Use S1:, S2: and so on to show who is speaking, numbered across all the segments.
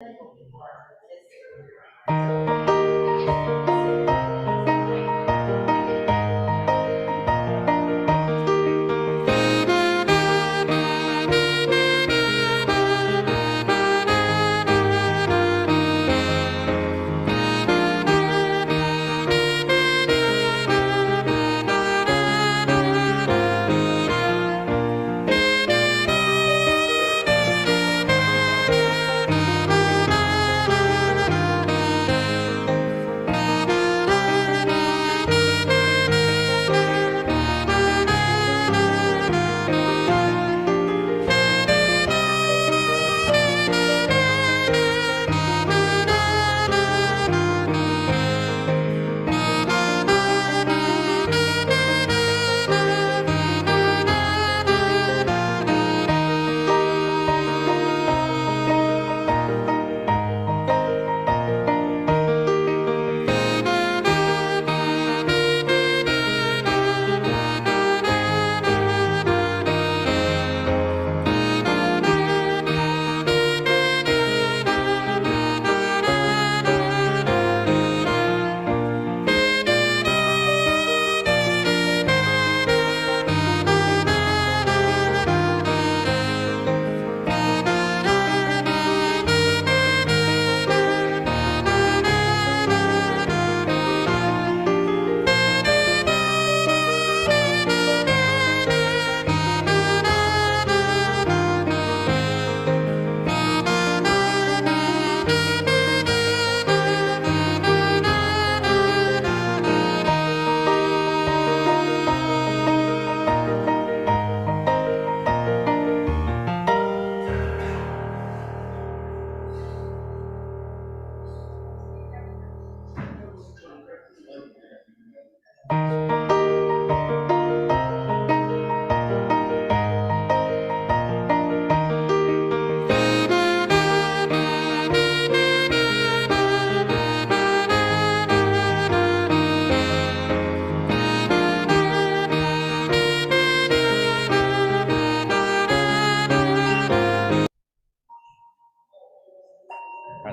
S1: Try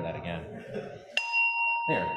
S1: that again. There.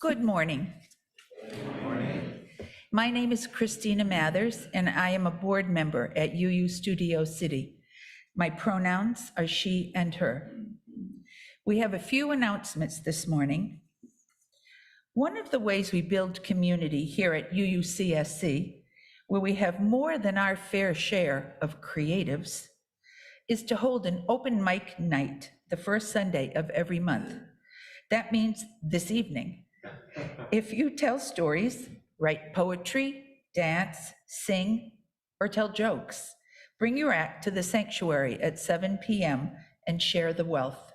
S2: Good morning. My name is Christina Mathers, and I am a board member at UU Studio City. My pronouns are she and her. We have a few announcements this morning. One of the ways we build community here at UUCSC, where we have more than our fair share of creatives, is to hold an open mic night the first Sunday of every month. That means this evening. If you tell stories, write poetry, dance, sing, or tell jokes, bring your act to the sanctuary at 7 p.m. and share the wealth.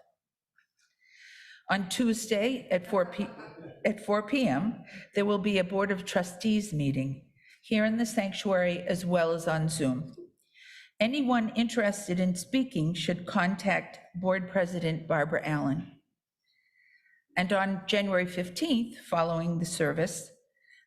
S2: On Tuesday at 4 p.m., there will be a Board of Trustees meeting here in the sanctuary as well as on Zoom. Anyone interested in speaking should contact Board President Barbara Allen. And on January 15th, following the service,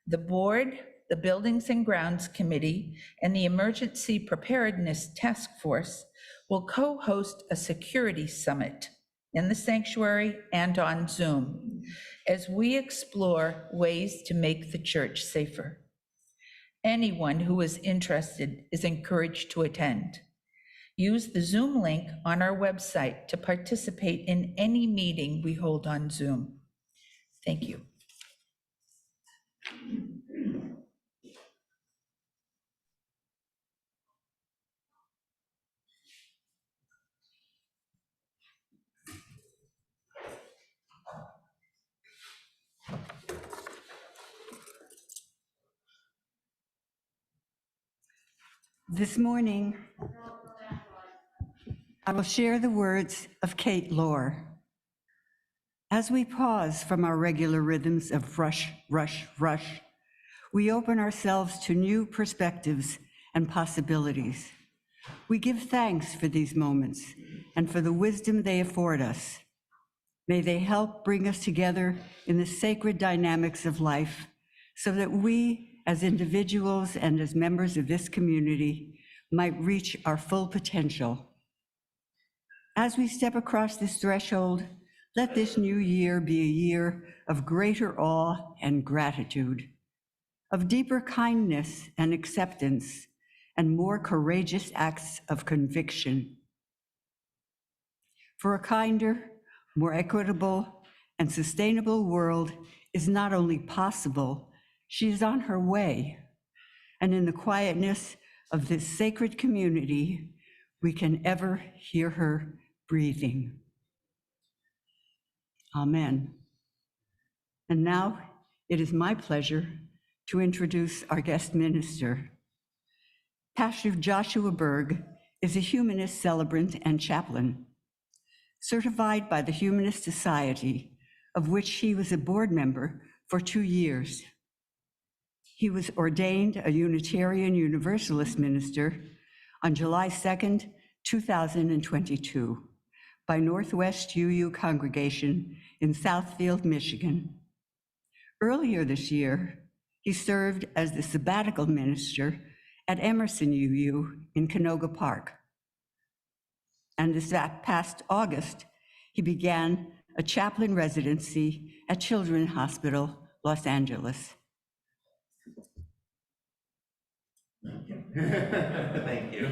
S2: the board, the Buildings and Grounds Committee, and the Emergency Preparedness Task Force will co-host a security summit in the sanctuary and on Zoom as we explore ways to make the church safer. Anyone who is interested is encouraged to attend. Use the Zoom link on our website to participate in any meeting we hold on Zoom. Thank you.
S3: This morning, I will share the words of Kate Lohr. As we pause from our regular rhythms of rush, rush, rush, we open ourselves to new perspectives and possibilities. We give thanks for these moments and for the wisdom they afford us. May they help bring us together in the sacred dynamics of life so that we, as individuals and as members of this community, might reach our full potential. As we step across this threshold, let this new year be a year of greater awe and gratitude, of deeper kindness and acceptance, and more courageous acts of conviction. For a kinder, more equitable, and sustainable world is not only possible, she is on her way. And in the quietness of this sacred community, we can ever hear her breathing. Amen. And now it is my pleasure to introduce our guest minister. Pastor Joshua Berg is a humanist celebrant and chaplain, certified by the Humanist Society, of which he was a board member for 2 years. He was ordained a Unitarian Universalist minister on July 2nd, 2022 by Northwest UU Congregation in Southfield, Michigan. Earlier this year, he served as the sabbatical minister at Emerson UU in Canoga Park. And this past August, he began a chaplain residency at Children's Hospital, Los Angeles.
S1: Thank you.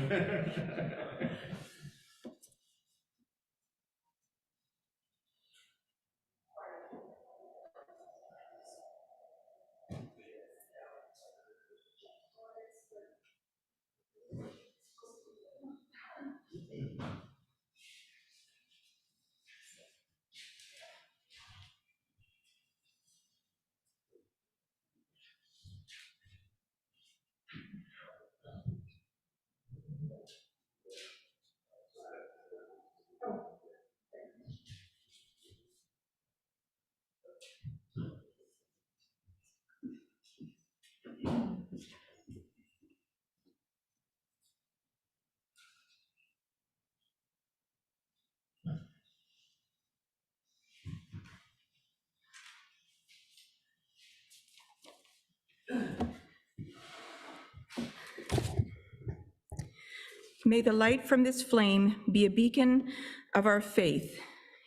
S4: May the light from this flame be a beacon of our faith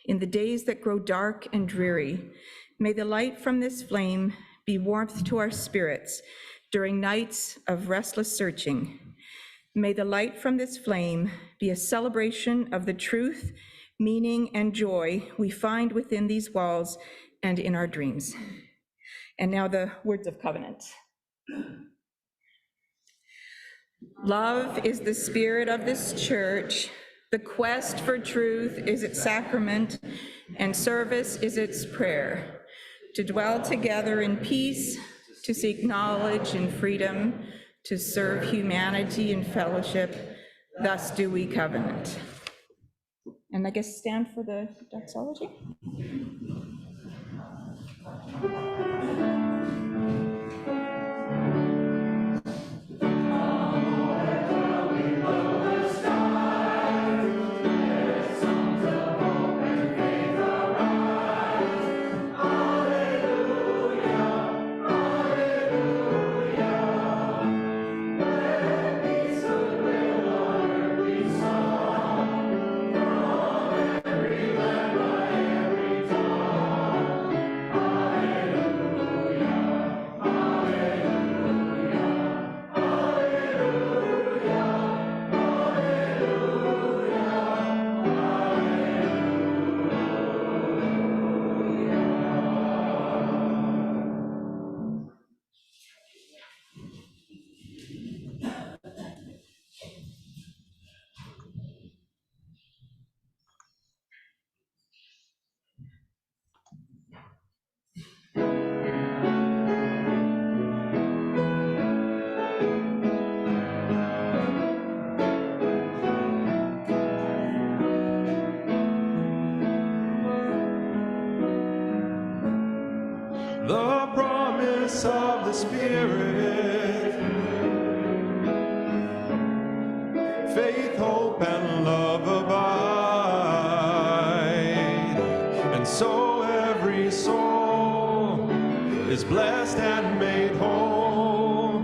S4: in the days that grow dark and dreary. May the light from this flame be warmth to our spirits during nights of restless searching. May the light from this flame be a celebration of the truth, meaning, and joy we find within these walls and in our dreams. And now the words of covenant. Love is the spirit of this church. The quest for truth is its sacrament, and service is its prayer. To dwell together in peace, to seek knowledge and freedom, to serve humanity in fellowship, thus do we covenant. And I guess stand for the doxology.
S5: The promise of the Spirit, faith, hope, and love abide, and so every soul is blessed and made whole.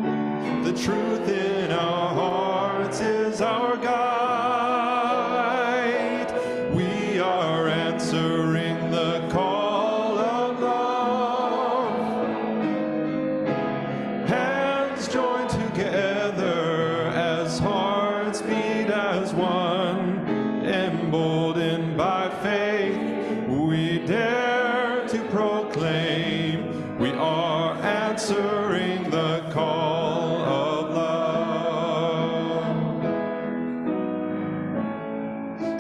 S5: The truth in our hearts is our guide. We are answering the call of love. Hands joined together as hearts beat as one. Emboldened by faith, we dare to proclaim we are answering the call of love.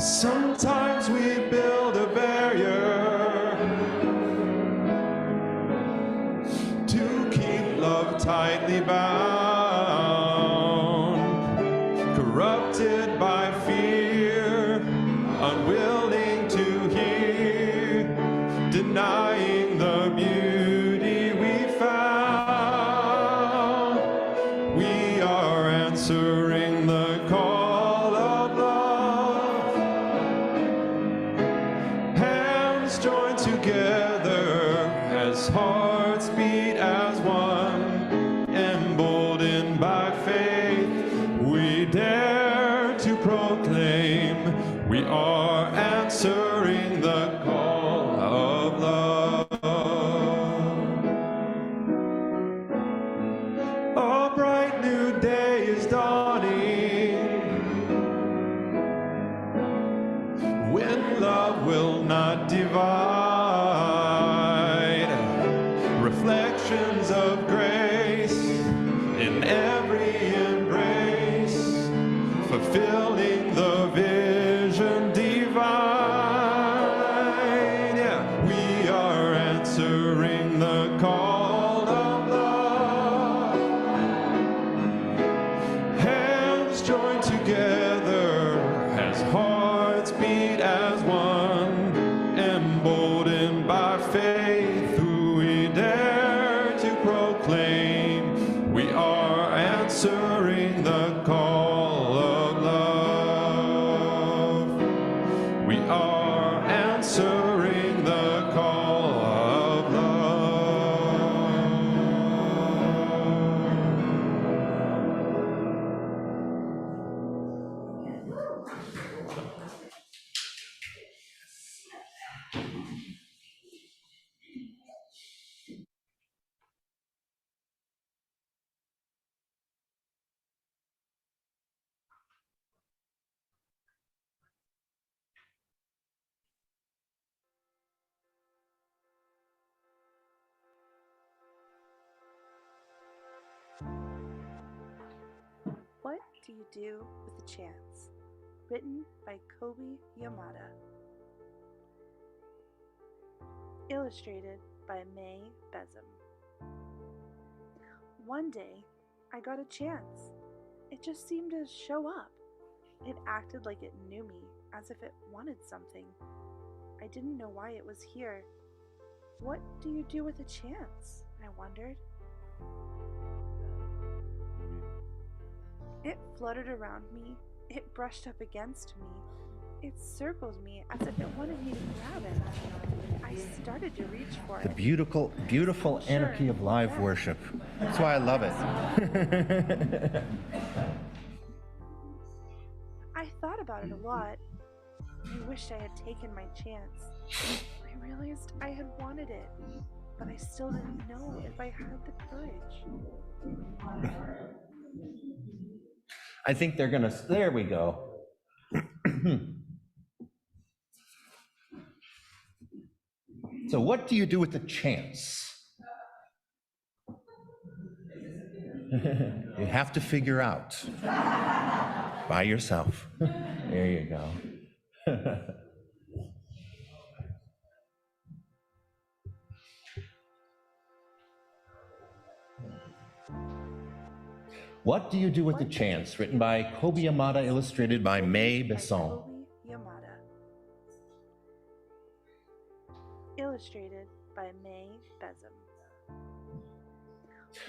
S5: Sometimes we build a barrier to keep love tightly bound, corrupted by fear, unwilling to hear, denying the beauty we found. We are answering the call of love. Hands joined together as hearts beat as one. Emboldened by faith, we dare to proclaim we are answering the call of love. A bright new day is dawning, when love will not divide. Reflections of grace in every embrace, fulfilling the vision divine. Yeah, we are answering the call of love. Hands joined together as hearts beat as one. Emboldened by faith, who we dare to proclaim we are answering the call of love. We are answering the call of love.
S6: do you do with a chance? Written by Kobe Yamada. Illustrated by May Besum. One day, I got a chance. It just seemed to show up. It acted like it knew me, as if it wanted something. I didn't know why it was here. What do you do with a chance? I wondered. It fluttered around me. It brushed up against me. It circled me as if it wanted me to grab it. I started to reach for
S1: The
S6: it.
S1: beautiful, beautiful anarchy of live worship. That's why I love it.
S6: I thought about it a lot. I wished I had taken my chance. I realized I had wanted it, but I still didn't know if I had the courage.
S1: I think they're gonna, there we go. So what do you do with the chance? You have to figure out by yourself. There you go. What do you do with the chance? Written by Kobe Yamada, illustrated by May Besson.
S6: Kobe Yamada. Illustrated by May Besum.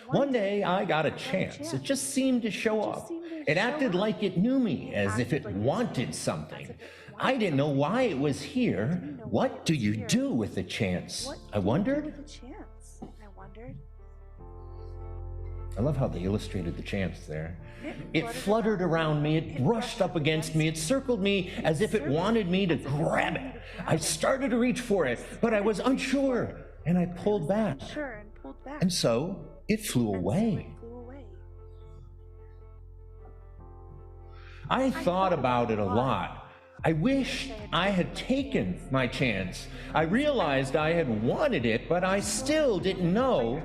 S1: One day I got a chance. It just seemed to show up. It acted like it knew me, as if it wanted something. I didn't know why it was here. What do you do with the chance? I wondered.
S6: With a chance, I wondered.
S1: I love how they illustrated the chance there. It fluttered around me, it brushed up against me, it circled me as if it wanted me to grab it. I started to reach for it, but I was unsure, and I pulled back.
S6: Sure, and pulled back.
S1: And so it flew away. I thought about it a lot. I wished I had taken my chance. I realized I had wanted it, but I still didn't know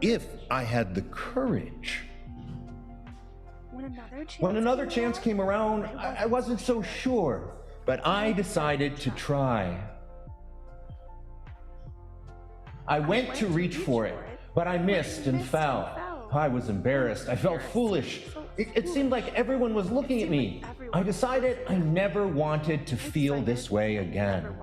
S1: if I had the courage. When another chance came around, I wasn't so sure, but I decided to try. I went to reach for it, but I missed and fell. I was embarrassed. I felt foolish. It seemed like everyone was looking at me. I decided I never wanted to feel this way again.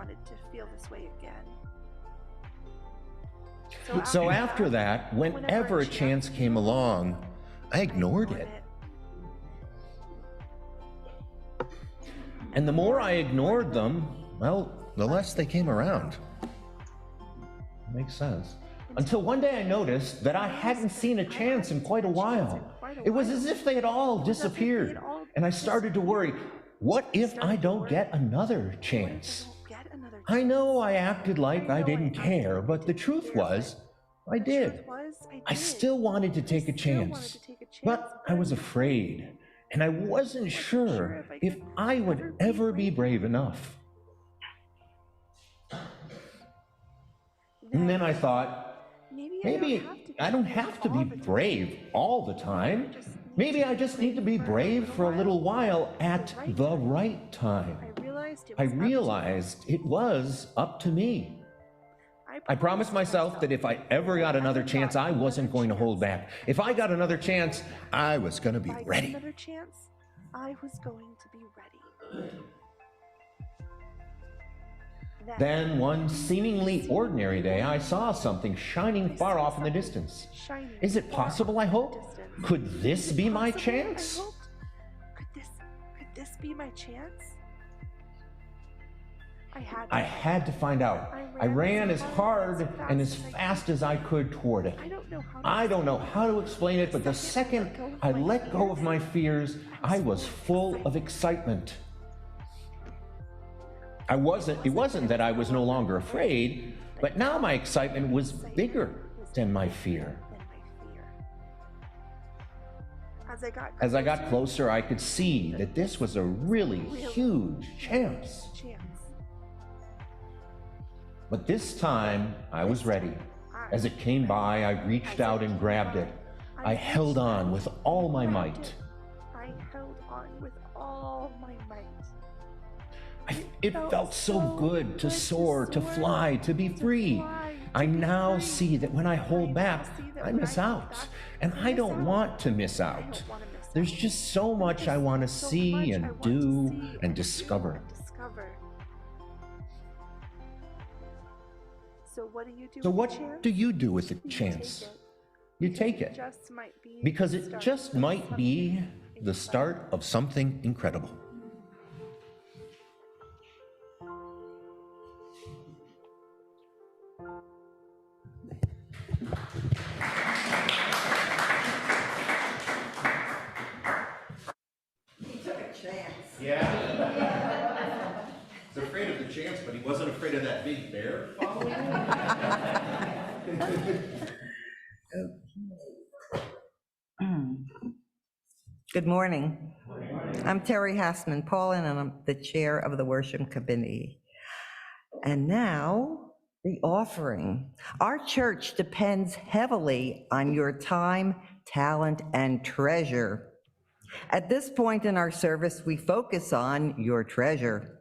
S1: So after that, whenever a chance came along, I ignored it. And the more I ignored them, well, the less they came around. Makes sense. Until one day I noticed that I hadn't seen a chance in quite a while. It was as if they had all disappeared. And I started to worry, what if I don't get another chance? I know I acted like I didn't care, but the truth was, I did. I still wanted to take a chance, but I was afraid, and I wasn't sure if I would ever be brave enough. And then I thought, maybe I don't have to be brave all the time. Maybe I just need to be brave for a little while at the right time. I realized it was up to me. I promised myself that if I ever got another chance, I wasn't going to hold back. If I got another chance, I was going to be ready.
S6: Another chance, I was going to be ready.
S1: Then one seemingly ordinary day, I saw something shining far off in the distance. Is it possible, I hope? Could this be my chance?
S6: Could this be my chance?
S1: I had to find out. I ran as hard and as fast as I could toward it. I don't know how to explain it, but the second I let go of my fears, I was full of excitement. It wasn't that I was no longer afraid, but now my excitement was bigger than my fear. As I got closer, I could see that this was a really huge chance. But this time, I was ready. As it came by, I reached out and grabbed it. I held on with all my might.
S6: I held on with all my might.
S1: It felt so good to soar, to fly, to be free. I now see that when I hold back, I miss out. And I don't want to miss out. There's just so much I want to see and do and discover.
S6: So what do you do?
S1: So what do you do with the chance? You take it. Because it just might be the start of something incredible. Yeah. He's afraid of the chance, but he wasn't afraid of that big bear following him.
S7: Good morning. I'm Terry Hassman Paulin, and I'm the chair of the worship committee. And now, the offering. Our church depends heavily on your time, talent, and treasure. At this point in our service, we focus on your treasure.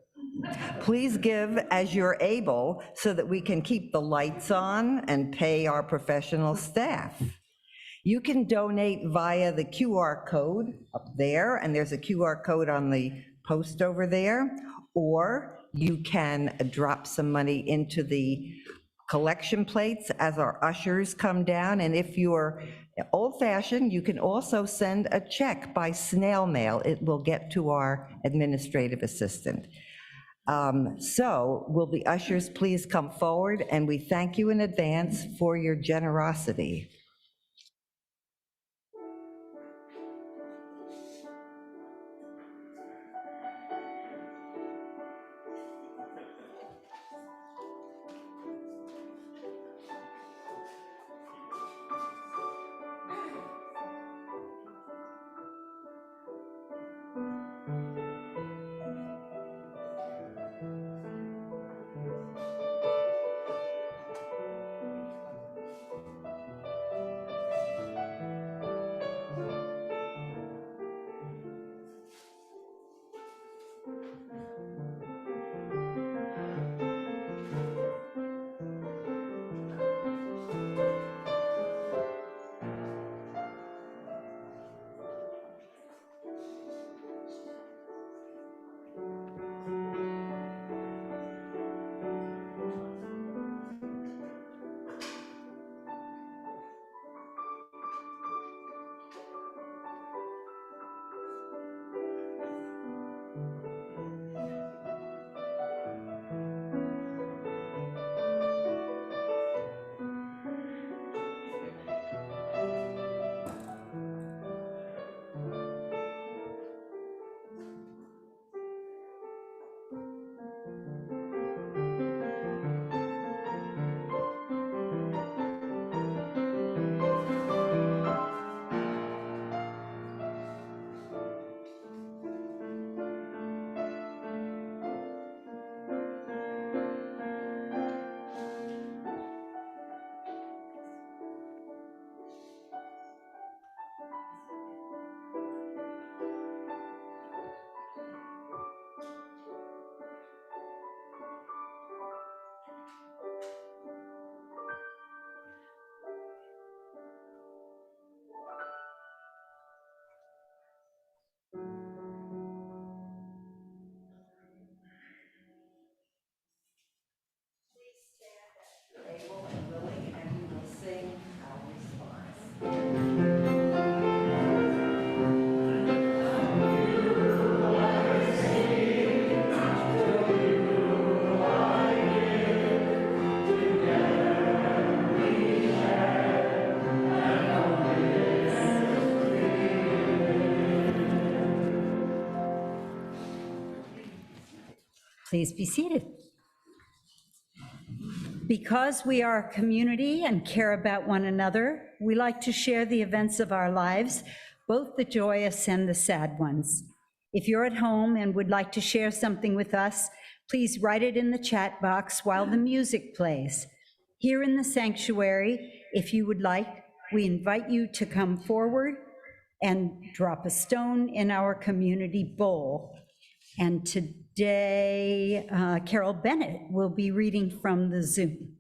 S7: Please give as you're able so that we can keep the lights on and pay our professional staff. You can donate via the QR code up there, and there's a QR code on the post over there, or you can drop some money into the collection plates as our ushers come down, and if you're old-fashioned, you can also send a check by snail mail. It will get to our administrative assistant. So will the ushers please come forward, and we thank you in advance for your generosity.
S8: Please be seated. Because we are a community and care about one another, we like to share the events of our lives, both the joyous and the sad ones. If you're at home and would like to share something with us, please write it in the chat box while the music plays. Here in the sanctuary, if you would like, we invite you to come forward and drop a stone in our community bowl. And today, Carol Bennett will be reading from the Zoom.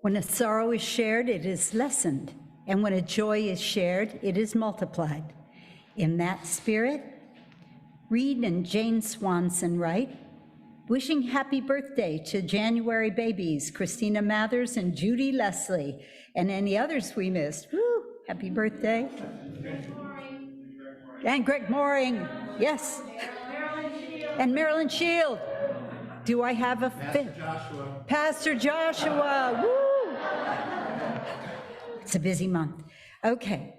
S8: When a sorrow is shared, it is lessened. And when a joy is shared, it is multiplied. In that spirit, Reed and Jane Swanson write, wishing happy birthday to January babies, Christina Mathers and Judy Leslie, and any others we missed. Woo, happy birthday. And Greg Mooring, yes. And Marilyn Shield. Do I have a fifth? Pastor Joshua, woo! It's a busy month. Okay.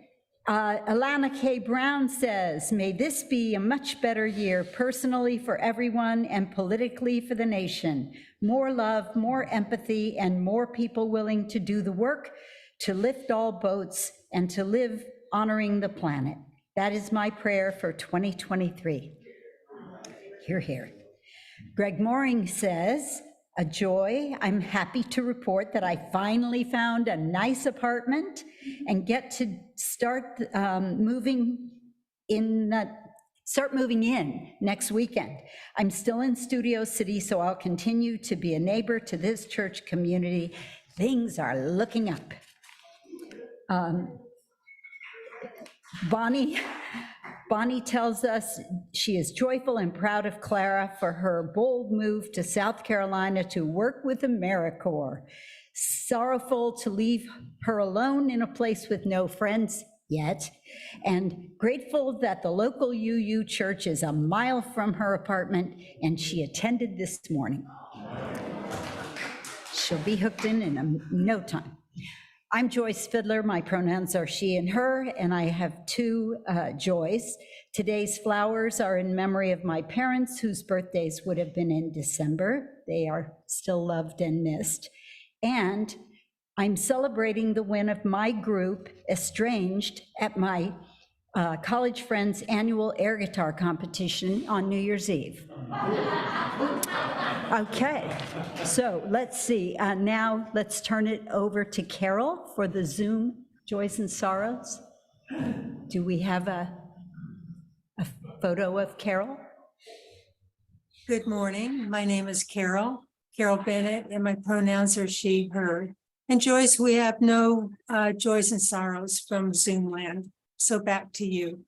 S8: Alana K. Brown says, may this be a much better year personally for everyone and politically for the nation. More love, more empathy, and more people willing to do the work to lift all boats and to live honoring the planet. That is my prayer for 2023. Hear, hear. Greg Mooring says, a joy. I'm happy to report that I finally found a nice apartment and get to start moving in next weekend. I'm still in Studio City, so I'll continue to be a neighbor to this church community. Things are looking up. Bonnie tells us she is joyful and proud of Clara for her bold move to South Carolina to work with AmeriCorps. Sorrowful to leave her alone in a place with no friends yet, and grateful that the local UU church is a mile from her apartment and she attended this morning. She'll be hooked in no time. I'm Joyce Fiddler. My pronouns are she and her, and I have two joys. Today's flowers are in memory of my parents, whose birthdays would have been in December. They are still loved and missed. And I'm celebrating the win of my group, Estranged, at my college friend's annual air guitar competition on New Year's Eve. Okay, so let's see. Now let's turn it over to Carol for the Zoom Joys and Sorrows. Do we have a photo of Carol?
S9: Good morning. My name is Carol Bennett, and my pronouns are she, her. And Joyce, we have no joys and sorrows from Zoom land. So back to you.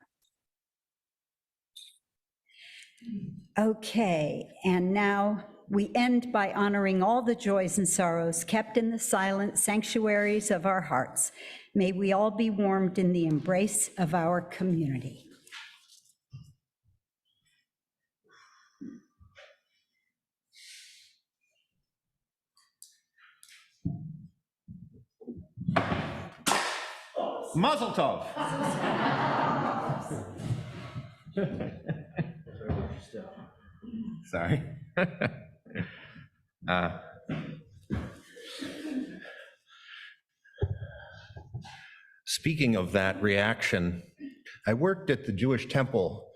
S8: Okay, and now we end by honoring all the joys and sorrows kept in the silent sanctuaries of our hearts. May we all be warmed in the embrace of our community.
S1: Mazel tov. Sorry. Speaking of that reaction, I worked at the Jewish temple,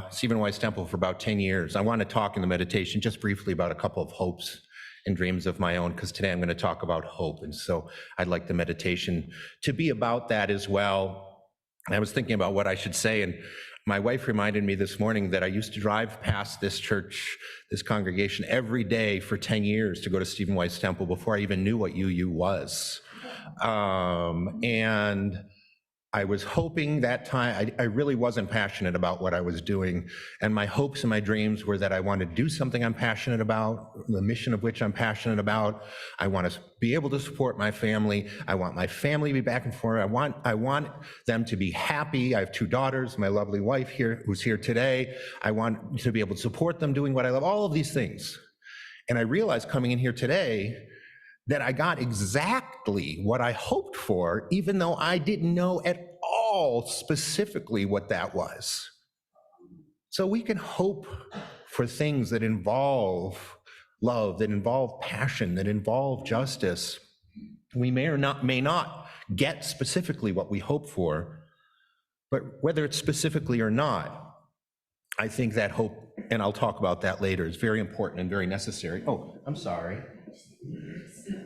S1: Stephen Weiss Temple, for about 10 years. I want to talk in the meditation just briefly about a couple of hopes and dreams of my own, because today I'm going to talk about hope. And so I'd like the meditation to be about that as well. I was thinking about what I should say, and my wife reminded me this morning that I used to drive past this church, this congregation, every day for 10 years to go to Stephen Weiss Temple before I even knew what UU was. And I was hoping that time, I really wasn't passionate about what I was doing. And my hopes and my dreams were that I wanted to do something I'm passionate about, the mission of which I'm passionate about. I want to be able to support my family. I want my family to be back and forth. I want them to be happy. I have 2 daughters, my lovely wife here, who's here today. I want to be able to support them doing what I love, all of these things. And I realized coming in here today that I got exactly what I hoped for, even though I didn't know at all specifically what that was. So we can hope for things that involve love, that involve passion, that involve justice. We may not get specifically what we hope for, but whether it's specifically or not, I think that hope, and I'll talk about that later, is very important and very necessary. Oh, I'm sorry.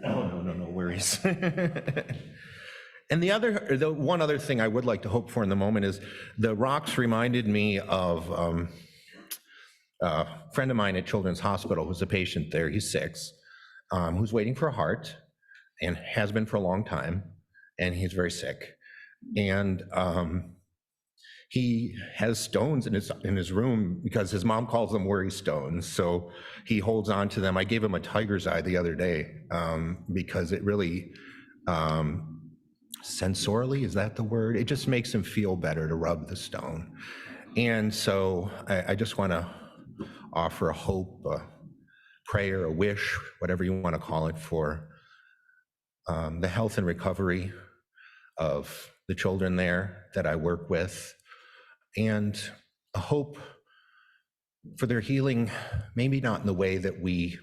S1: Oh, no worries. And the one other thing I would like to hope for in the moment is the rocks reminded me of a friend of mine at Children's Hospital who's a patient there. He's 6, who's waiting for a heart and has been for a long time, and he's very sick. And he has stones in his room because his mom calls them worry stones. So he holds on to them. I gave him a tiger's eye the other day because it really, sensorily, is that the word? It just makes him feel better to rub the stone. And so I just want to offer a hope, a prayer, a wish, whatever you want to call it, for the health and recovery of the children there that I work with, and a hope for their healing, maybe not in the way that we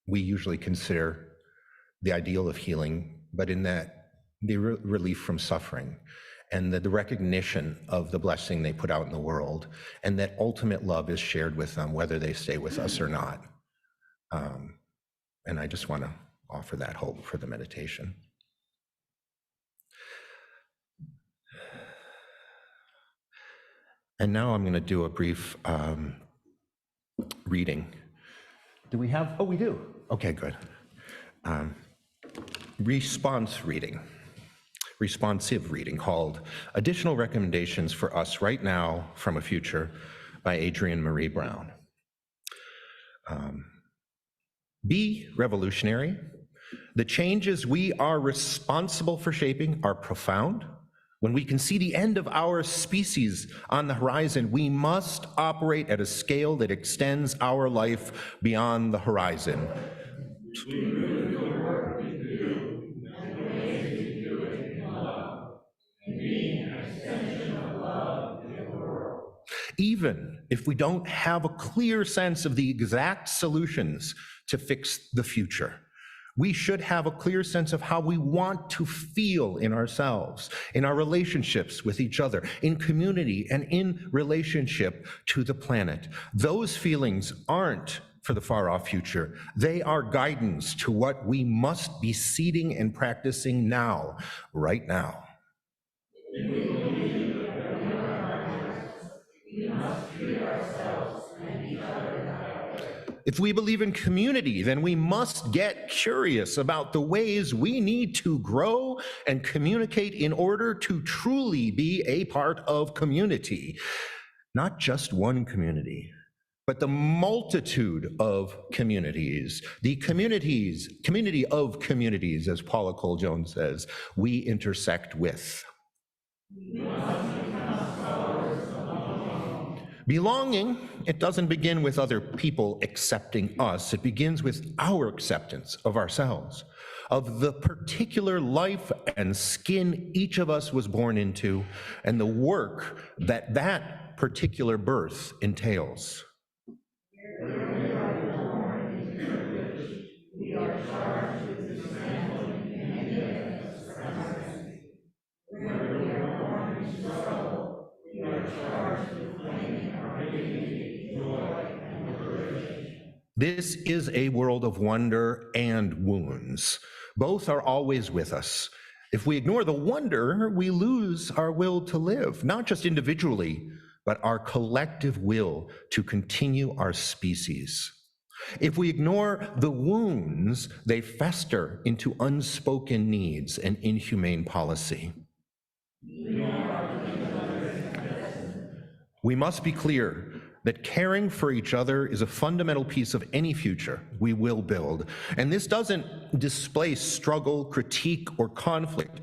S1: usually consider the ideal of healing, but in that the relief from suffering and the recognition of the blessing they put out in the world, and that ultimate love is shared with them, whether they stay with us or not. And I just want to offer that hope for the meditation. And now I'm going to do a brief reading. Do we have? Oh, we do. Okay, good. Responsive reading called Additional Recommendations for Us Right Now from a Future by Adrienne Marie Brown. Be revolutionary. The changes we are responsible for shaping are profound. When we can see the end of our species on the horizon, we must operate at a scale that extends our life beyond the horizon. Even if we don't have a clear sense of the exact solutions to fix the future, we should have a clear sense of how we want to feel in ourselves, in our relationships with each other, in community, and in relationship to the planet. Those feelings aren't for the far-off future. They are guidance to what we must be seeding and practicing now, right now. We must treat ourselves and each other If we believe in community, then we must get curious about the ways we need to grow and communicate in order to truly be a part of community. Not just one community, but the multitude of communities, the community of communities, as Paula Cole-Jones says, we intersect with. Belonging, it doesn't begin with other people accepting us. It begins with our acceptance of ourselves, of the particular life and skin each of us was born into, and the work that that particular birth entails. This is a world of wonder and wounds. Both are always with us. If we ignore the wonder, we lose our will to live, not just individually, but our collective will to continue our species. If we ignore the wounds, they fester into unspoken needs and inhumane policy. We must be clear that caring for each other is a fundamental piece of any future we will build. And this doesn't displace struggle, critique, or conflict,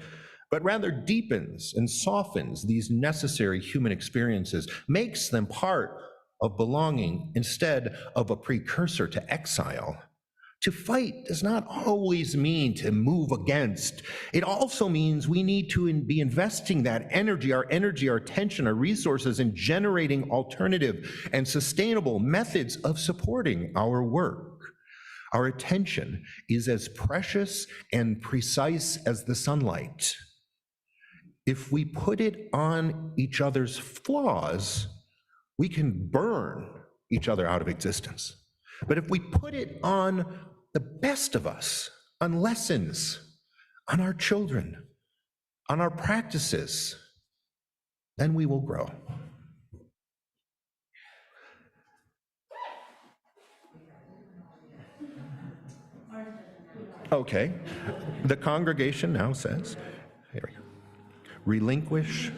S1: but rather deepens and softens these necessary human experiences, makes them part of belonging instead of a precursor to exile. To fight does not always mean to move against. It also means we need to be investing that energy, our attention, our resources in generating alternative and sustainable methods of supporting our work. Our attention is as precious and precise as the sunlight. If we put it on each other's flaws, we can burn each other out of existence. But if we put it on the best of us, on lessons, on our children, on our practices, then we will grow. Okay, the congregation now says, here we go, relinquish.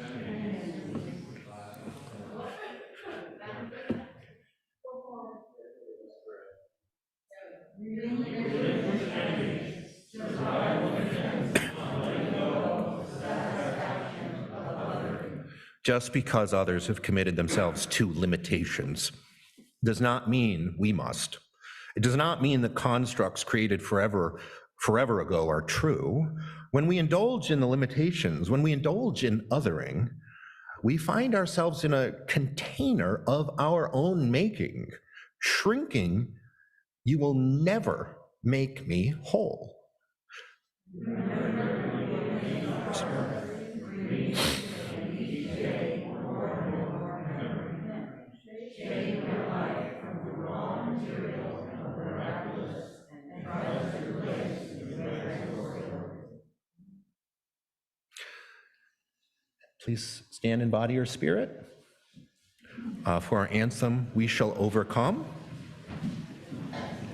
S1: Just because others have committed themselves to limitations does not mean we must. It does not mean the constructs created forever ago are true. When we indulge in the limitations, when we indulge in othering, we find ourselves in a container of our own making. Shrinking, you will never make me whole. Please stand in body or spirit. For our anthem, We Shall Overcome.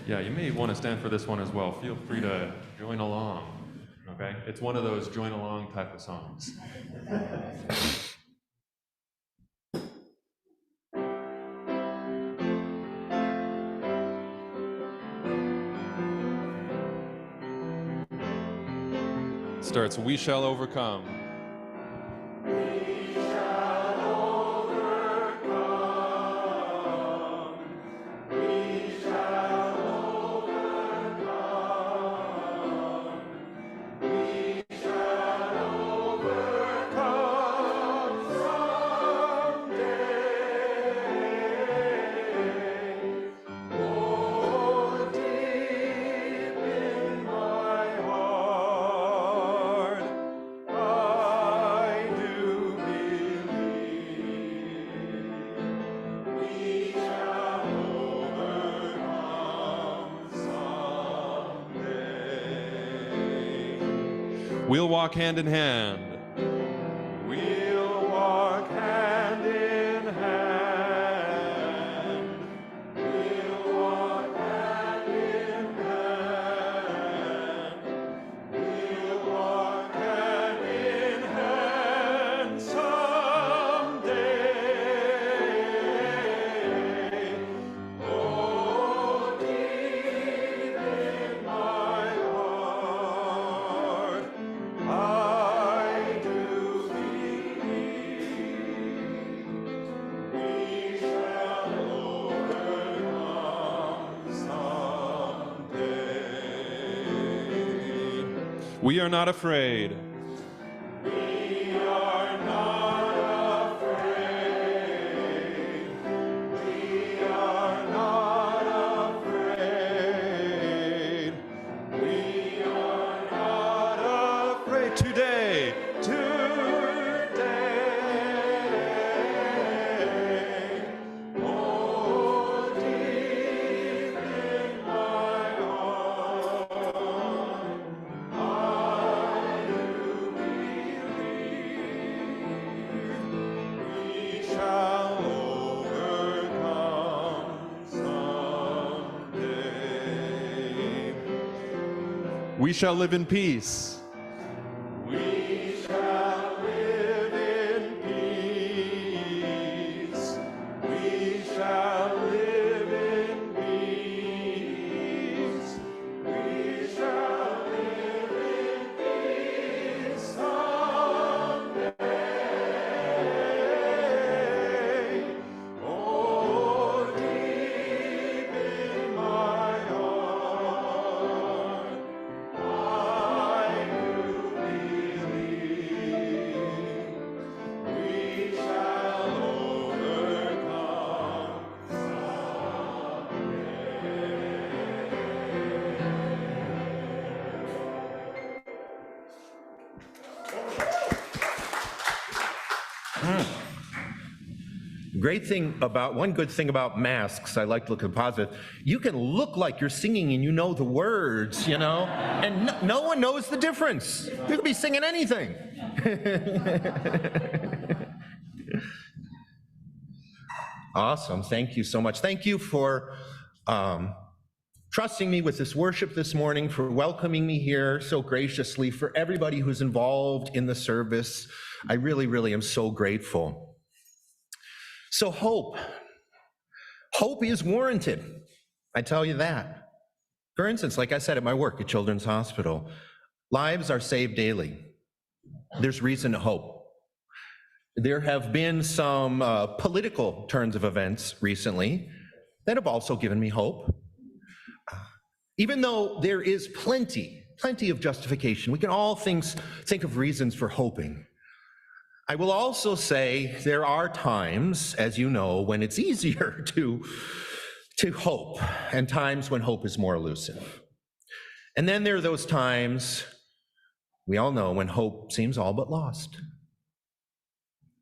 S5: Yeah, you may want to stand for this one as well. Feel free to join along, okay? It's one of those join along type of songs. Starts, We Shall Overcome. We'll walk hand in hand. We'll walk hand in hand. We'll walk hand We are not afraid.
S10: We are not afraid. We are not afraid. We are not
S5: Afraid today.
S10: Oh, deep in my heart, I do believe we shall overcome someday.
S5: We shall live in peace.
S10: We shall live in peace. We shall live in peace. We shall live in peace someday. Oh, deep in my heart, I do believe we shall overcome
S1: One good thing about masks, I like to look at the positive, you can look like you're singing and you know the words, and no one knows the difference. You could be singing anything. Awesome, thank you so much. Thank you for trusting me with this worship this morning, for welcoming me here so graciously, for everybody who's involved in the service. I really, really am so grateful. So hope is warranted. I tell you that. For instance, like I said at my work at Children's Hospital, lives are saved daily. There's reason to hope. There have been some political turns of events recently that have also given me hope. Even though there is plenty of justification, we can all think of reasons for hoping. I will also say there are times, as you know, when it's easier to hope, and times when hope is more elusive. And then there are those times, we all know, when hope seems all but lost.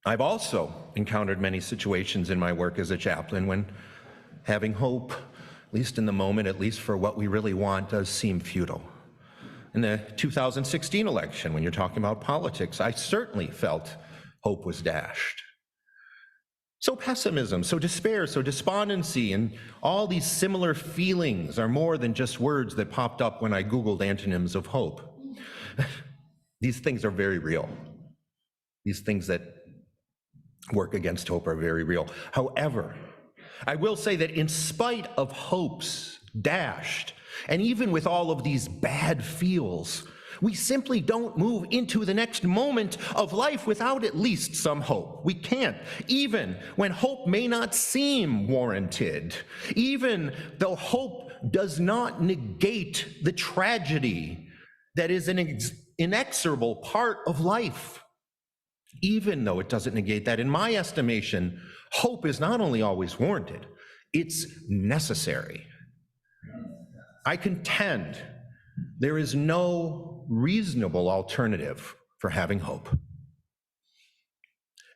S1: I've also encountered many situations in my work as a chaplain when having hope, at least in the moment, at least for what we really want, does seem futile. In the 2016 election, when you're talking about politics, I certainly felt hope was dashed. So pessimism, so despair, so despondency, and all these similar feelings are more than just words that popped up when I Googled antonyms of hope. These things are very real. These things that work against hope are very real. However, I will say that in spite of hopes dashed, and even with all of these bad feels, we simply don't move into the next moment of life without at least some hope. We can't, even when hope may not seem warranted, even though hope does not negate the tragedy that is an inexorable part of life. Even though it doesn't negate that, in my estimation, hope is not only always warranted, it's necessary. I contend there is no reasonable alternative for having hope.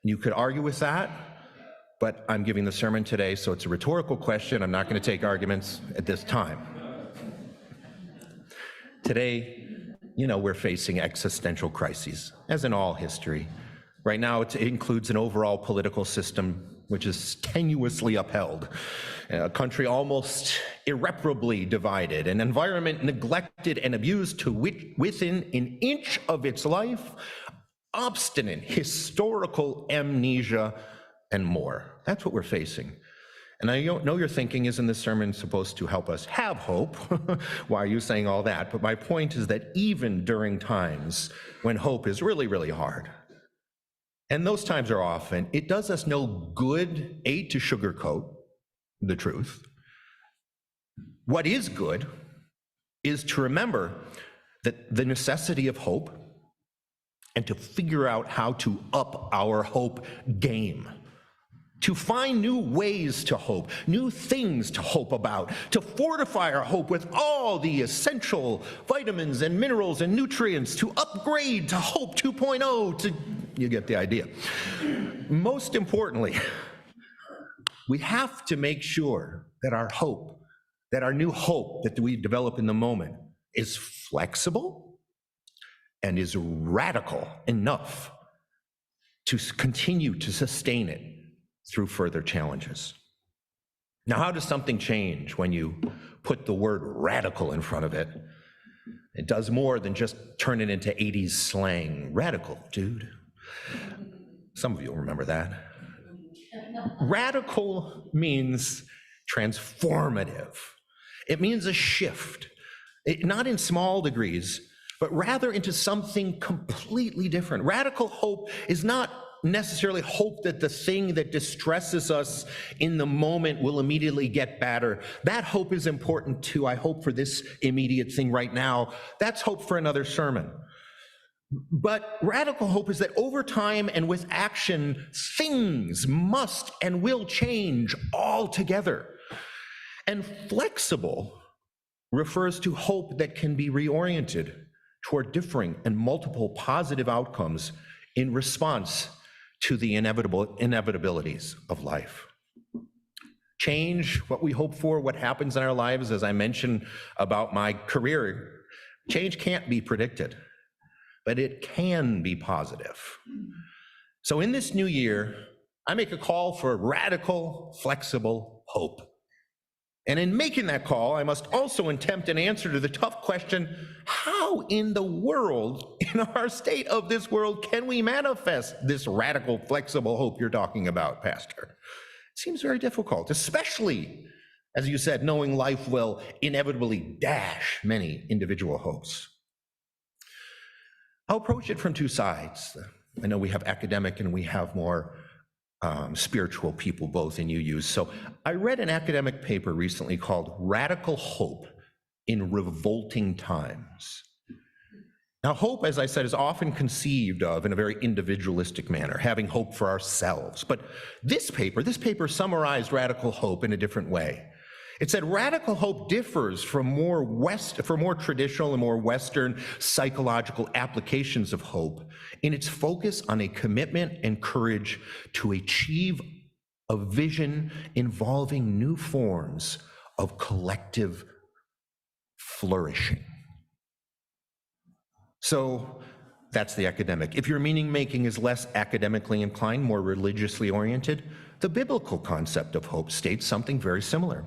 S1: You could argue with that, but I'm giving the sermon today, so it's a rhetorical question. I'm not going to take arguments at this time. Today, we're facing existential crises, as in all history. Right now, it includes an overall political system which is tenuously upheld, a country almost irreparably divided, an environment neglected and abused to within an inch of its life, obstinate historical amnesia, and more. That's what we're facing. And I know you're thinking, isn't this sermon supposed to help us have hope? Why are you saying all that? But my point is that even during times when hope is really, really hard, and those times are often, it does us no good, A, to sugarcoat the truth. What is good is to remember that the necessity of hope and to figure out how to up our hope game, to find new ways to hope, new things to hope about, to fortify our hope with all the essential vitamins and minerals and nutrients, to upgrade to Hope 2.0, you get the idea. Most importantly, we have to make sure that our hope, that our new hope that we develop in the moment is flexible and is radical enough to continue to sustain it through further challenges. Now, how does something change when you put the word radical in front of it? It does more than just turn it into 80s slang. Radical, dude. Some of you will remember that. Radical means transformative. It means a shift, not in small degrees, but rather into something completely different. Radical hope is not necessarily hope that the thing that distresses us in the moment will immediately get better. That hope is important too. I hope for this immediate thing right now. That's hope for another sermon. But radical hope is that over time and with action, things must and will change altogether. And flexible refers to hope that can be reoriented toward differing and multiple positive outcomes in response to the inevitabilities of life. Change, what we hope for, what happens in our lives, as I mentioned about my career, change can't be predicted, but it can be positive. So in this new year, I make a call for radical, flexible hope. And in making that call, I must also attempt an answer to the tough question, how in the world, in our state of this world, can we manifest this radical, flexible hope you're talking about, Pastor? It seems very difficult, especially, as you said, knowing life will inevitably dash many individual hopes. I'll approach it from two sides. I know we have academic and we have more spiritual people both in UU. So I read an academic paper recently called Radical Hope in Revolting Times. Now, hope, as I said, is often conceived of in a very individualistic manner, having hope for ourselves. But this paper summarized radical hope in a different way. It said radical hope differs from more traditional and more Western psychological applications of hope in its focus on a commitment and courage to achieve a vision involving new forms of collective flourishing. So that's the academic. If your meaning making is less academically inclined, more religiously oriented, the biblical concept of hope states something very similar.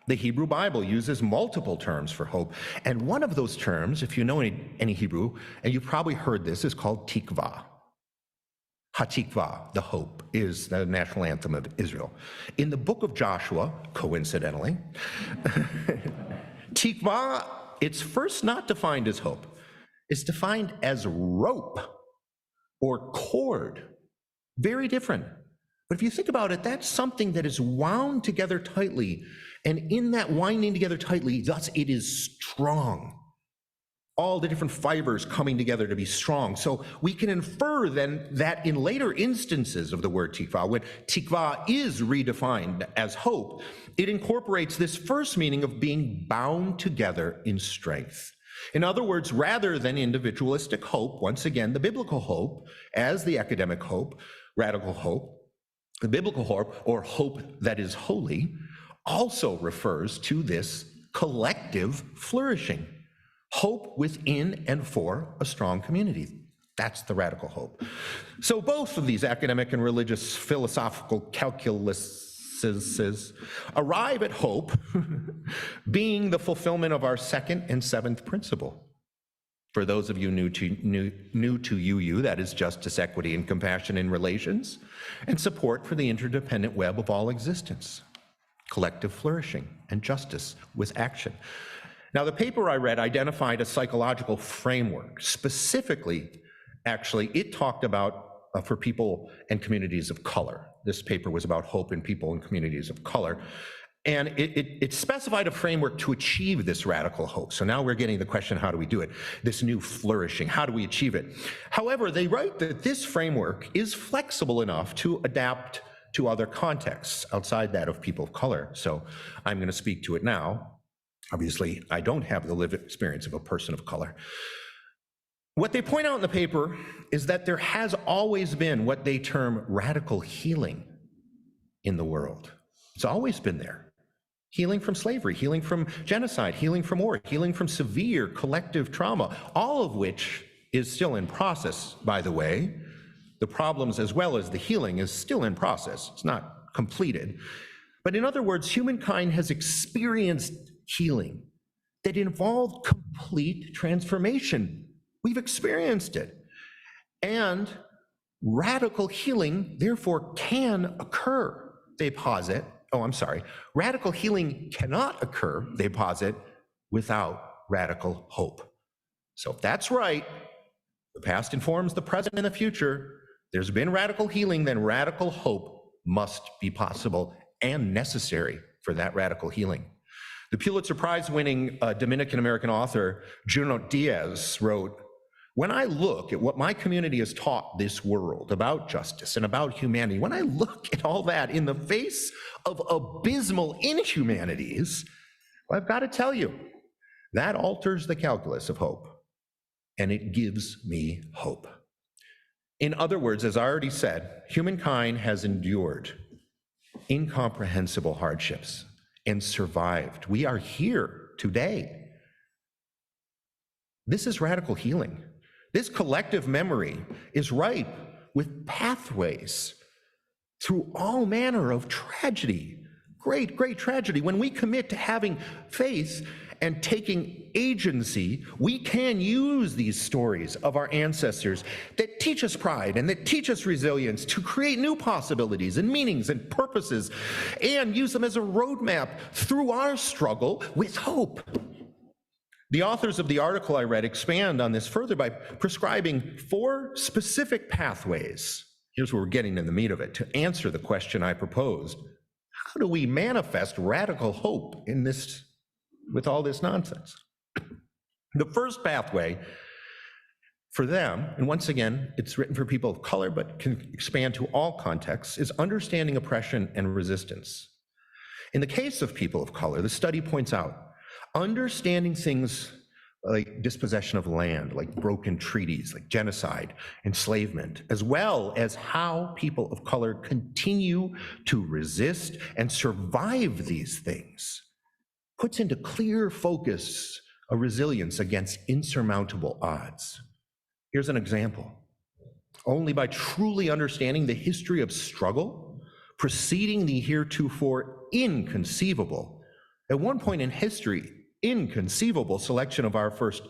S1: The Hebrew Bible uses multiple terms for hope, and one of those terms, if you know any Hebrew, and you've probably heard this, is called tikva. Hatikva, the hope, is the national anthem of Israel. In the book of Joshua, coincidentally, tikva, it's first not defined as hope. It's defined as rope or cord. Very different. But if you think about it, that's something that is wound together tightly. And in that winding together tightly, thus it is strong. All the different fibers coming together to be strong. So we can infer then that in later instances of the word tikva, when tikva is redefined as hope, it incorporates this first meaning of being bound together in strength. In other words, rather than individualistic hope, once again, the biblical hope, as the academic hope, radical hope, the biblical hope, or hope that is holy, also refers to this collective flourishing. Hope within and for a strong community. That's the radical hope. So both of these academic and religious philosophical calculuses arrive at hope being the fulfillment of our second and seventh principle. For those of you new to UU, that is justice, equity, and compassion in relations, and support for the interdependent web of all existence, collective flourishing and justice with action. Now, the paper I read identified a psychological framework. Specifically, actually, it talked about for people and communities of color. This paper was about hope in people and communities of color. And it specified a framework to achieve this radical hope. So now we're getting the question, how do we do it? This new flourishing, how do we achieve it? However, they write that this framework is flexible enough to adapt to other contexts outside that of people of color. So I'm going to speak to it now. Obviously, I don't have the lived experience of a person of color. What they point out in the paper is that there has always been what they term radical healing in the world. It's always been there. Healing from slavery, healing from genocide, healing from war, healing from severe collective trauma, all of which is still in process, by the way. The problems as well as the healing is still in process. It's not completed. But in other words, humankind has experienced healing that involved complete transformation. We've experienced it. And radical healing, therefore, can occur, they posit. Radical healing cannot occur, they posit, without radical hope. So if that's right, the past informs the present and the future. There's been radical healing, then radical hope must be possible and necessary for that radical healing. The Pulitzer Prize-winning Dominican-American author Junot Diaz wrote, "When I look at what my community has taught this world about justice and about humanity, when I look at all that in the face of abysmal inhumanities, well, I've got to tell you, that alters the calculus of hope, and it gives me hope." In other words, as I already said, humankind has endured incomprehensible hardships and survived. We are here today. This is radical healing. This collective memory is ripe with pathways through all manner of tragedy, great, great tragedy. When we commit to having faith and taking agency, we can use these stories of our ancestors that teach us pride and that teach us resilience to create new possibilities and meanings and purposes, and use them as a roadmap through our struggle with hope. The authors of the article I read expand on this further by prescribing 4 specific pathways. Here's where we're getting in the meat of it, to answer the question I proposed. How do we manifest radical hope in this, with all this nonsense? The first pathway for them, and once again, it's written for people of color, but can expand to all contexts, is understanding oppression and resistance. In the case of people of color, the study points out, understanding things like dispossession of land, like broken treaties, like genocide, enslavement, as well as how people of color continue to resist and survive these things, puts into clear focus a resilience against insurmountable odds. Here's an example. Only by truly understanding the history of struggle, preceding the heretofore inconceivable, at one point in history, inconceivable selection of our first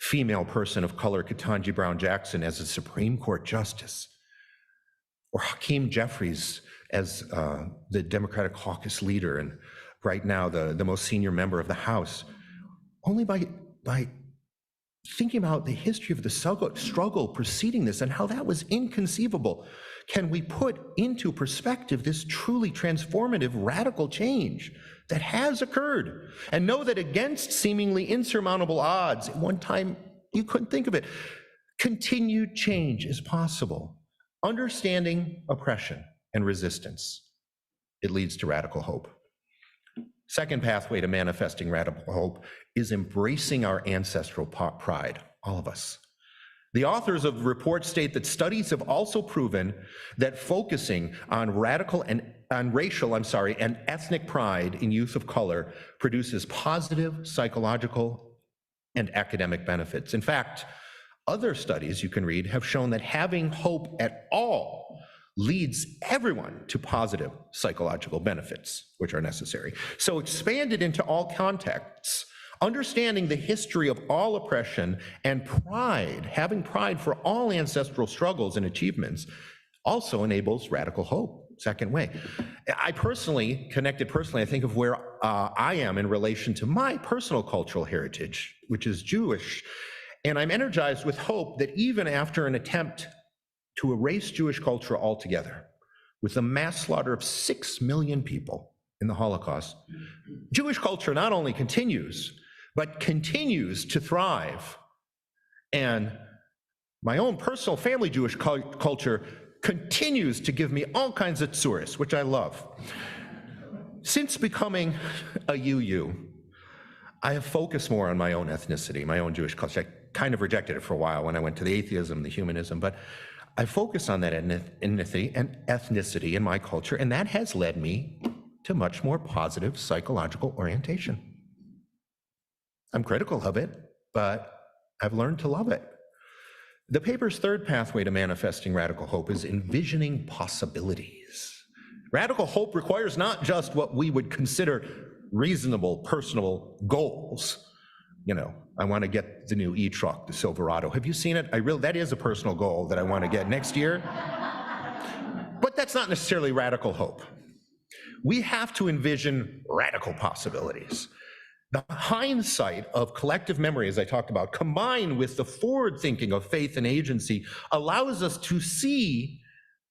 S1: female person of color, Ketanji Brown Jackson, as a Supreme Court justice, or Hakeem Jeffries as the Democratic caucus leader, and right now the most senior member of the House. Only by thinking about the history of the struggle preceding this and how that was inconceivable, can we put into perspective this truly transformative, radical change that has occurred, and know that against seemingly insurmountable odds, at one time you couldn't think of it, continued change is possible. Understanding oppression and resistance, it leads to radical hope. Second pathway to manifesting radical hope is embracing our ancestral pride, all of us. The authors of the report state that studies have also proven that focusing on racial and ethnic pride in youth of color produces positive psychological and academic benefits. In fact, other studies you can read have shown that having hope at all leads everyone to positive psychological benefits, which are necessary. So expanded into all contexts, understanding the history of all oppression and pride, having pride for all ancestral struggles and achievements, also enables radical hope. Second way. I think of where I am in relation to my personal cultural heritage, which is Jewish. And I'm energized with hope that even after an attempt to erase Jewish culture altogether, with the mass slaughter of 6 million people in the Holocaust, Jewish culture not only continues, but continues to thrive. And my own personal family Jewish culture continues to give me all kinds of tsuris, which I love. Since becoming a UU, I have focused more on my own ethnicity, my own Jewish culture. I kind of rejected it for a while when I went to the atheism, the humanism, but I focused on that ethnicity in my culture, and that has led me to much more positive psychological orientation. I'm critical of it, but I've learned to love it. The paper's third pathway to manifesting radical hope is envisioning possibilities. Radical hope requires not just what we would consider reasonable personal goals. You know, I want to get the new e-truck, the Silverado. Have you seen it? That is a personal goal that I want to get next year. But that's not necessarily radical hope. We have to envision radical possibilities. The hindsight of collective memory, as I talked about, combined with the forward thinking of faith and agency, allows us to see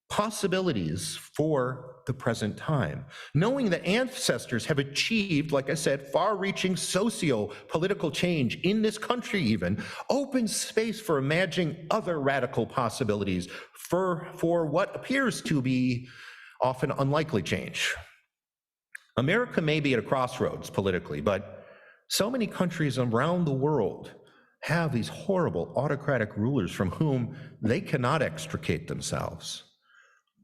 S1: possibilities for the present time. Knowing that ancestors have achieved, like I said, far-reaching socio-political change in this country even, opens space for imagining other radical possibilities for what appears to be often unlikely change. America may be at a crossroads politically, but so many countries around the world have these horrible autocratic rulers from whom they cannot extricate themselves.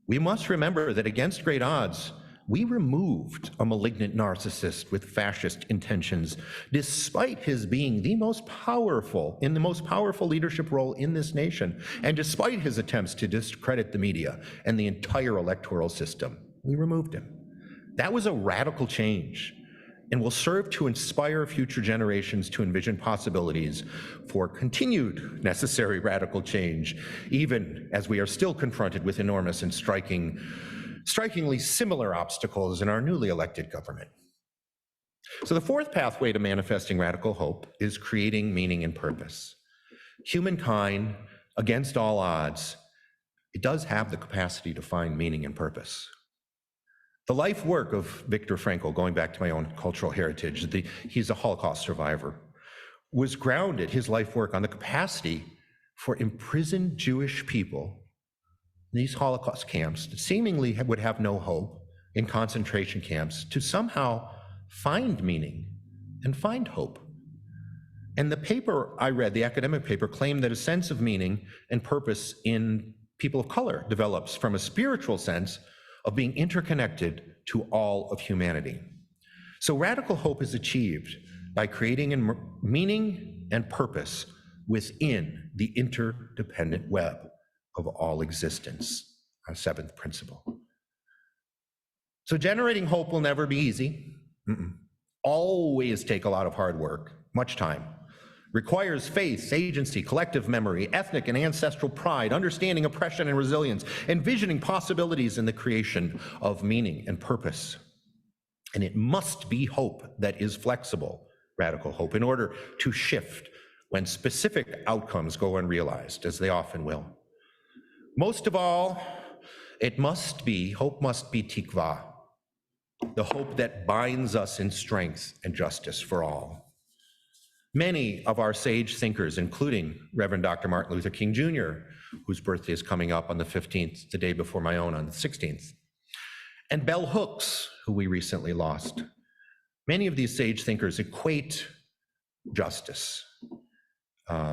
S1: We must remember that against great odds, we removed a malignant narcissist with fascist intentions, despite his being the most powerful leadership role in this nation, and despite his attempts to discredit the media and the entire electoral system. We removed him. That was a radical change, and will serve to inspire future generations to envision possibilities for continued necessary radical change, even as we are still confronted with enormous and strikingly similar obstacles in our newly elected government. So the fourth pathway to manifesting radical hope is creating meaning and purpose. Humankind, against all odds, it does have the capacity to find meaning and purpose. The life work of Viktor Frankl, going back to my own cultural heritage, he's a Holocaust survivor, was grounded, his life work, on the capacity for imprisoned Jewish people, these Holocaust camps that seemingly would have no hope, in concentration camps, to somehow find meaning and find hope. And the paper I read, the academic paper, claimed that a sense of meaning and purpose in people of color develops from a spiritual sense of being interconnected to all of humanity. So radical hope is achieved by creating meaning and purpose within the interdependent web of all existence, our seventh principle. So generating hope will never be easy. Always take a lot of hard work, much time. Requires faith, agency, collective memory, ethnic and ancestral pride, understanding oppression and resilience, envisioning possibilities in the creation of meaning and purpose. And it must be hope that is flexible, radical hope, in order to shift when specific outcomes go unrealized, as they often will. Most of all, hope must be tikva, the hope that binds us in strength and justice for all. Many of our sage thinkers, including Reverend Dr. Martin Luther King Jr., whose birthday is coming up on the 15th, the day before my own on the 16th, and Bell Hooks, who we recently lost. Many of these sage thinkers equate justice,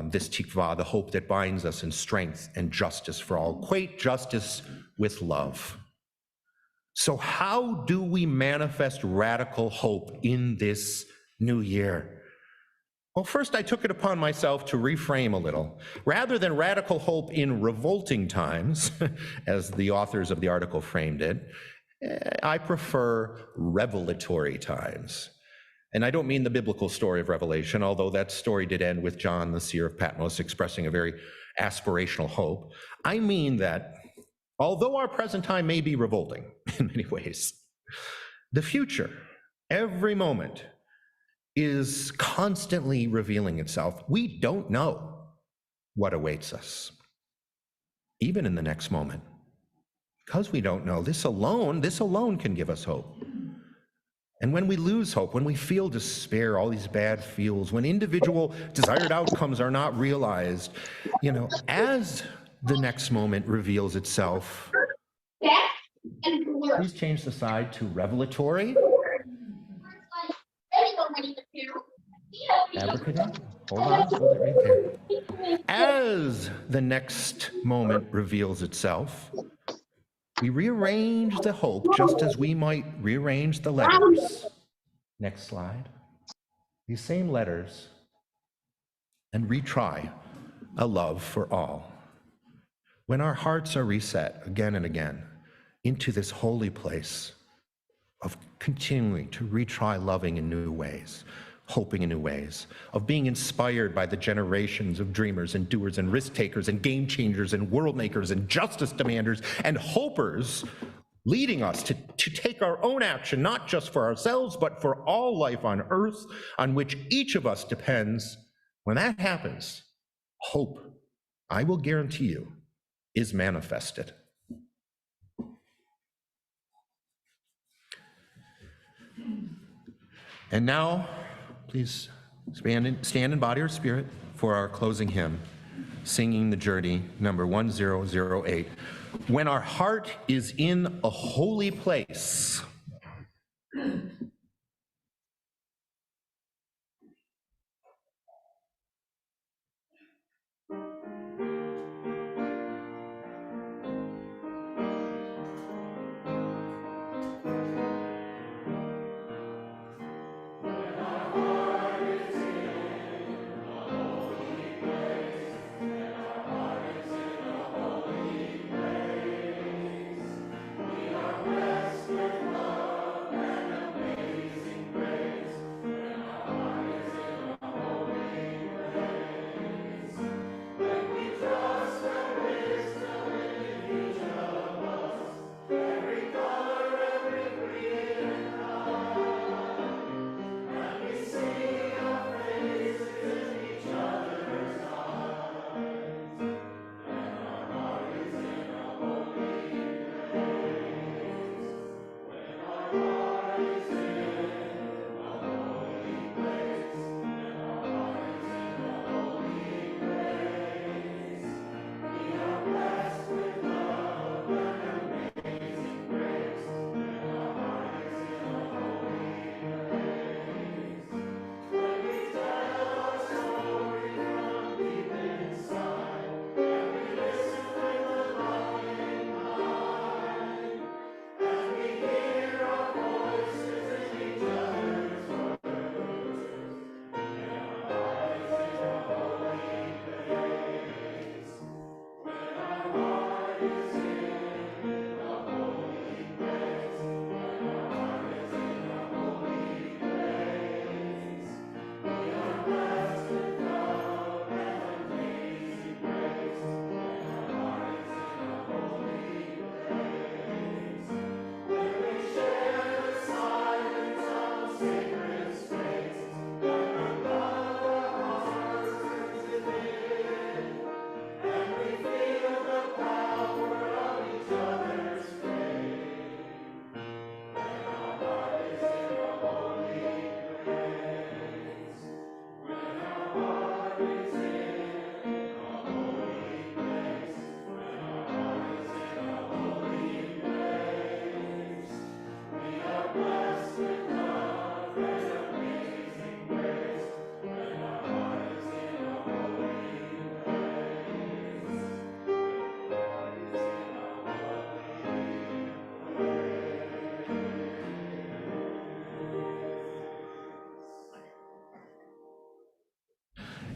S1: this tikva, the hope that binds us in strength and justice for all, equate justice with love. So how do we manifest radical hope in this new year? Well, first I took it upon myself to reframe a little. Rather than radical hope in revolting times, as the authors of the article framed it, I prefer revelatory times. And I don't mean the biblical story of Revelation, although that story did end with John, the seer of Patmos, expressing a very aspirational hope. I mean that although our present time may be revolting in many ways, the future, every moment, is constantly revealing itself. We don't know what awaits us, even in the next moment. Because we don't know, this alone can give us hope. And when we lose hope, when we feel despair, all these bad feels, when individual desired outcomes are not realized, as the next moment reveals itself, please change the side to revelatory. Abracadabra. Hold on, hold it right there. As the next moment reveals itself, we rearrange the hope just as we might rearrange the letters. Next slide. These same letters, and retry a love for all. When our hearts are reset again and again into this holy place of continuing to retry loving in new ways, hoping in new ways, of being inspired by the generations of dreamers and doers and risk takers and game changers and world makers and justice demanders and hopers, leading us to take our own action, not just for ourselves, but for all life on earth on which each of us depends. When that happens, hope, I will guarantee you, is manifested. And now, please stand in body or spirit for our closing hymn, Singing the Journey, number 1008. When our heart is in a holy place.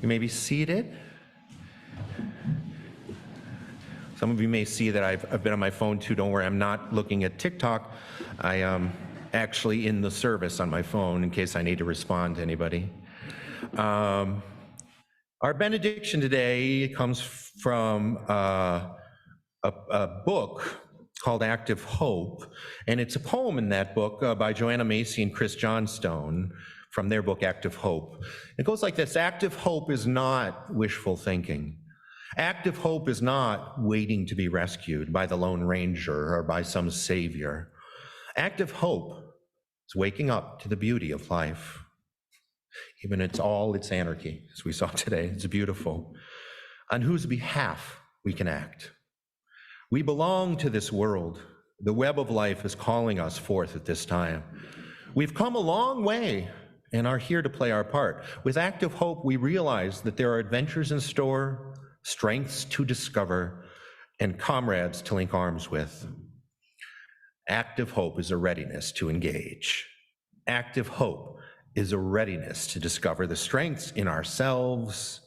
S1: You may be seated. Some of you may see that I've been on my phone too. Don't worry, I'm not looking at TikTok. I am actually in the service on my phone in case I need to respond to anybody. Our benediction today comes from a book called Active Hope, and it's a poem in that book by Joanna Macy and Chris Johnstone from their book Active Hope. It goes like this: active hope is not wishful thinking. Active hope is not waiting to be rescued by the Lone Ranger or by some savior. Active hope It's waking up to the beauty of life. Even it's all its anarchy, as we saw today. It's beautiful. On whose behalf we can act. We belong to this world. The web of life is calling us forth at this time. We've come a long way and are here to play our part. With active hope, we realize that there are adventures in store, strengths to discover, and comrades to link arms with. Active hope is a readiness to engage. Active hope is a readiness to discover the strengths in ourselves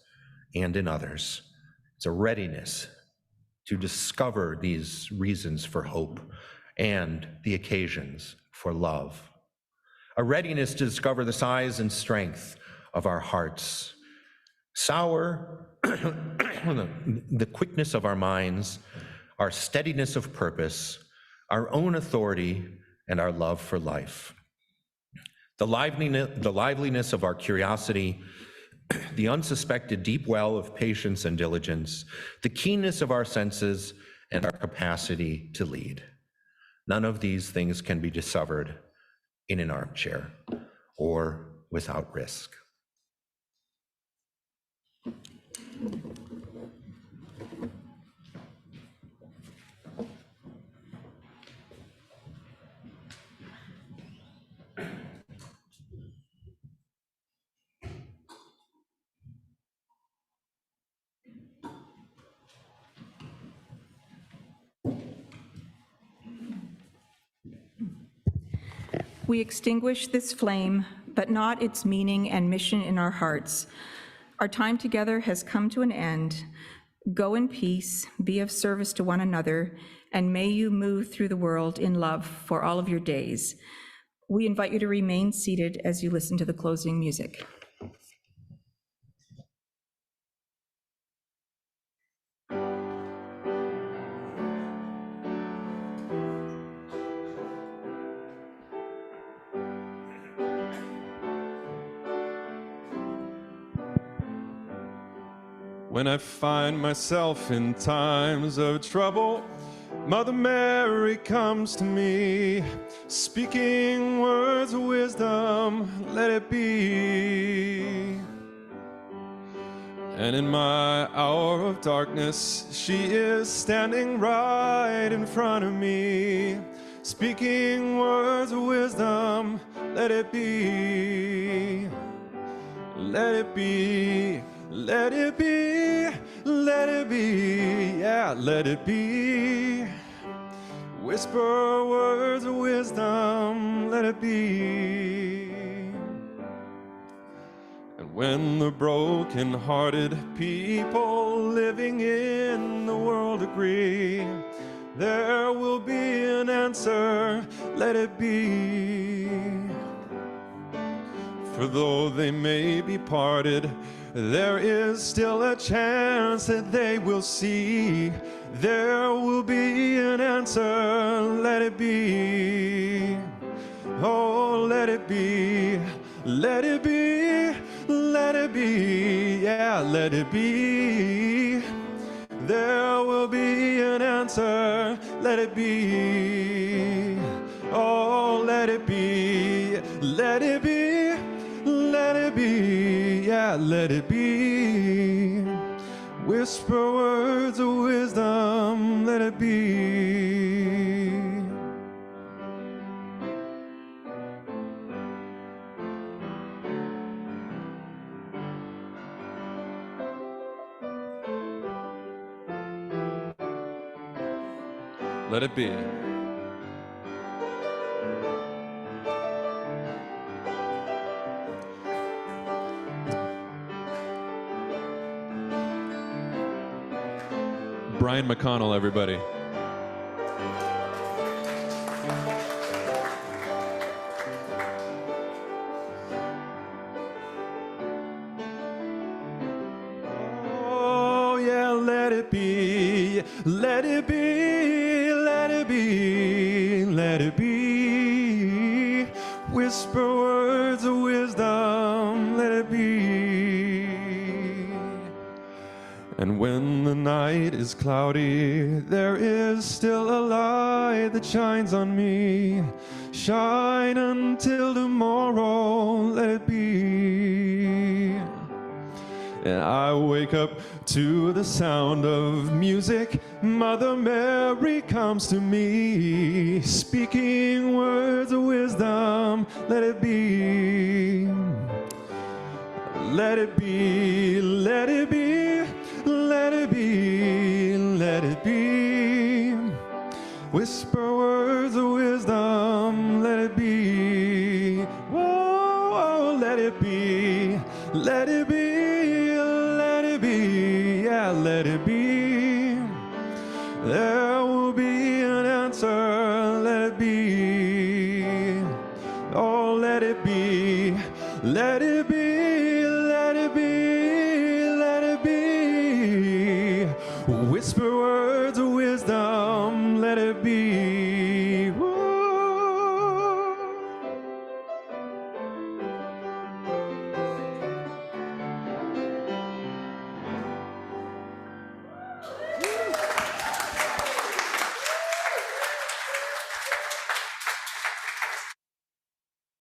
S1: and in others. It's a readiness to discover these reasons for hope and the occasions for love. A readiness to discover the size and strength of our hearts. Sour, the quickness of our minds, our steadiness of purpose, our own authority, and our love for life. The liveliness of our curiosity, the unsuspected deep well of patience and diligence, the keenness of our senses, and our capacity to lead. None of these things can be discovered in an armchair or without risk.
S4: We extinguish this flame, but not its meaning and mission in our hearts. Our time together has come to an end. Go in peace, be of service to one another, and may you move through the world in love for all of your days. We invite you to remain seated as you listen to the closing music.
S5: When I find myself in times of trouble, Mother Mary comes to me, speaking words of wisdom, let it be. And in my hour of darkness, she is standing right in front of me, speaking words of wisdom, let it be. Let it be. Let it be, let it be, yeah, let it be. Whisper words of wisdom, let it be. And when the broken-hearted people living in the world agree, there will be an answer, let it be. For though they may be parted, there is still a chance that they will see. There will be an answer, let it be. Oh, let it be, let it be, let it be, yeah, let it be. There will be an answer, let it be. Oh, let it be, let it be, let it be, yeah, let it be. Whisper words of wisdom, let it be. Let it be. Brian McConnell, everybody. Oh, yeah, let it be, let it be, let it be, let it be. Whisper words of wisdom, let it be. And when the night is cloudy, there is still a light that shines on me. shine until tomorrow, let it be. And I wake up to the sound of music. Mother Mary comes to me, speaking words of wisdom, let it be. Let it be, let it be, let it be, let it be. Whisper words of wisdom, let it be. Whoa, let it be, let it be, let it be, yeah, let it be. There will be an answer, let it be. Oh, let it be, let it be.